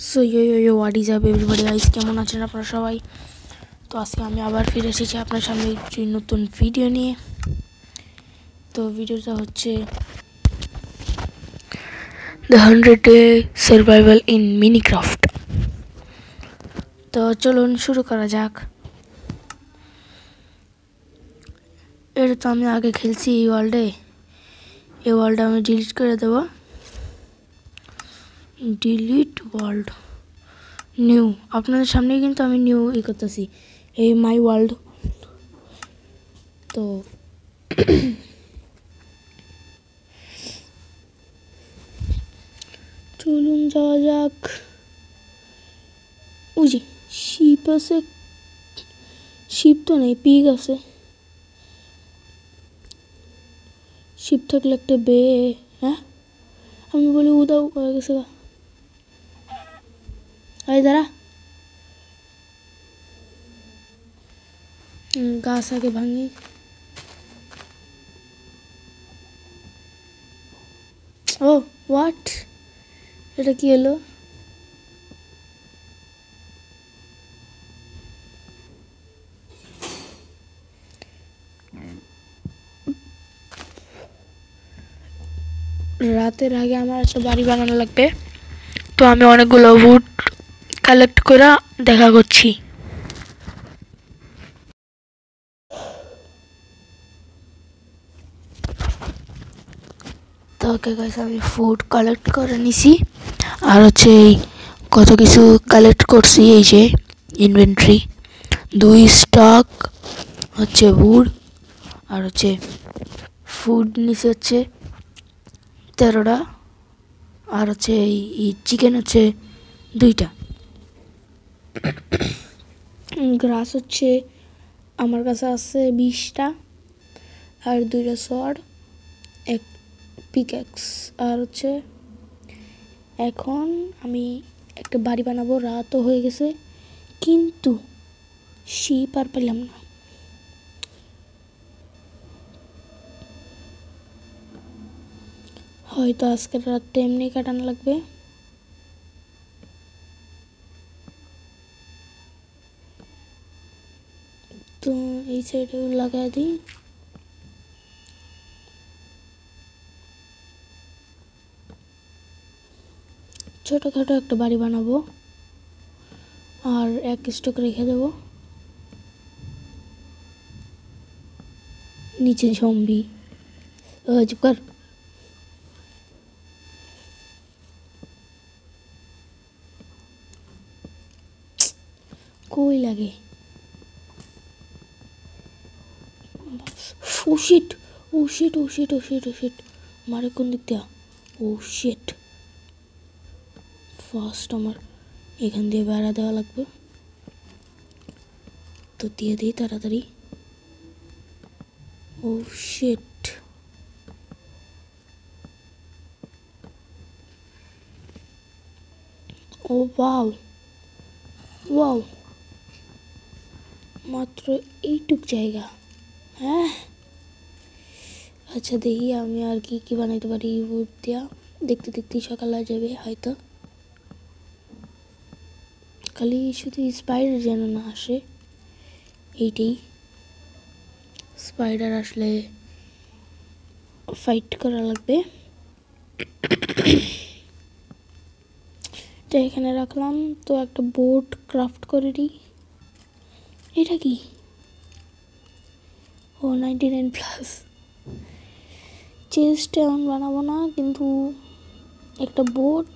So yo what is up everybody guys, কেমন আছেন আপনারা সবাই? তো আজকে আমি আবার ফিরে এসেছি আপনার সামনে একটি নতুন ভিডিও নিয়ে। তো ভিডিওটা হচ্ছে দ্য 100 ডে সার্ভাইভাল ইন মিনিক্রাফট। তো চলুন শুরু করা যাক। এটা তো আমি আগে খেলছি এই ওয়ার্ল্ডে আমি ডিলিট করে দেব। Delete world, new. আপনাদের সামনেই কিন্তু আমি নিউ করতেছি, এই মাই ওয়ার্ল্ড। তো চলুন যাওয়া যাক। ওই যে শিপ আছে, শিপ তো নেই, পিগ আছে। শিপ থাকলে একটা বে, হ্যাঁ আমি বলি উদাও হয়ে গেছে। এই দাঁড়া, গাছ আগে ভাঙি। ও হোয়াট, এটা কি হলো? রাতের আগে আমার একটা বাড়ি বানানো লাগবে, তো আমি অনেকগুলো উড কালেক্ট করে দেখা করছি। তো ওকে গাইস, আমি ফুড কালেক্ট করে নিছি, আর হচ্ছে এই কত কিছু কালেক্ট করছি। এই যে ইনভেন্টরি 2 স্টক হচ্ছে উড, আর হচ্ছে ফুড নিচে হচ্ছে 13টা, আর হচ্ছে এই চিকেন হচ্ছে 2টা। গ্রাস হচ্ছে আমার কাছে আছে 20টা, আর 2টা সর্ড, এক পিক্যাক্স। আর হচ্ছে এখন আমি একটা বাড়ি বানাবো। রাতও হয়ে গেছে, কিন্তু শিপ আর পেলাম না। হয়তো আজকের রাতটা এমনি কাটানো লাগবে। তো এই সাইডে লাগাই দিই। ছোটোখাটো একটা বাড়ি বানাবো, আর এক স্টক রেখে দেবো। নিচে জম্বি, চুপ কর। কই লাগে? ও শিট, ও শিট, ও শিট, ও শিট, ও শিট। মারে কোন দিক দিয়া? ও শিট, ফার্স্ট আমার এখান দিয়ে বেড়া দেওয়া লাগবে। তো দিয়ে দিই তাড়াতাড়ি। ও শিট, ও ওয়াও ওয়াও, মাত্র এইটুক জায়গা। হ্যাঁ আচ্ছা, দেখি আমি আর কি কি বানাইতে পারি উড দিয়া। দেখতে দেখতেই সকাল হয়ে যাবে হয়তো। খালি শুধু স্পাইডার যেন না আসে, এইটাই। স্পাইডার আসলে ফাইট করা লাগবে। এটা এখানে রাখলাম। তো একটা বোট ক্রাফট করে দিই। এটা কি? ও 99+। চেস্ট এমন বানাবো না, কিন্তু একটা বোট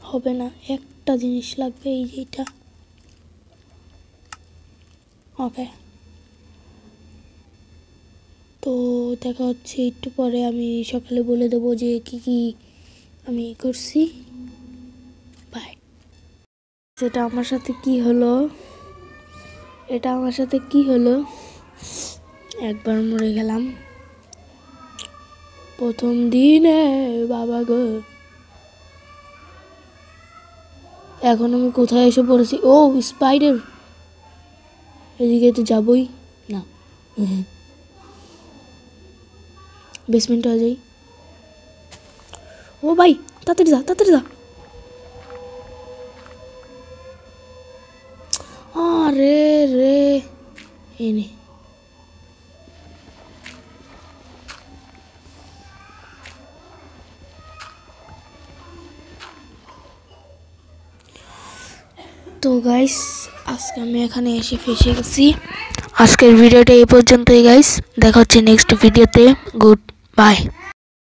হবে না। একটা জিনিস লাগবে, এই যে এটা। ওকে, তো দেখা হচ্ছে একটু পরে। আমি সকালে বলে দেবো যে কি কি আমি করছি। বাই। এটা আমার সাথে কি হলো, এটা আমার সাথে কি হলো? একবার মরে গেলাম প্রথম দিনে, বাবা গো। এখন আমি কোথায় এসে পড়েছি? ও স্পাইডার, এদিকে তো যাবই না। বেসমেন্টে যাই। ও ভাই তাড়াতাড়ি যা তাড়াতাড়ি যা। আরে রে এনে তো গাইস আজকে আমি এখানে এসে ফেসে গেছি। আজকের ভিডিওটা এই পর্যন্তই গাইস, দেখা হচ্ছে নেক্সট ভিডিওতে। Good bye.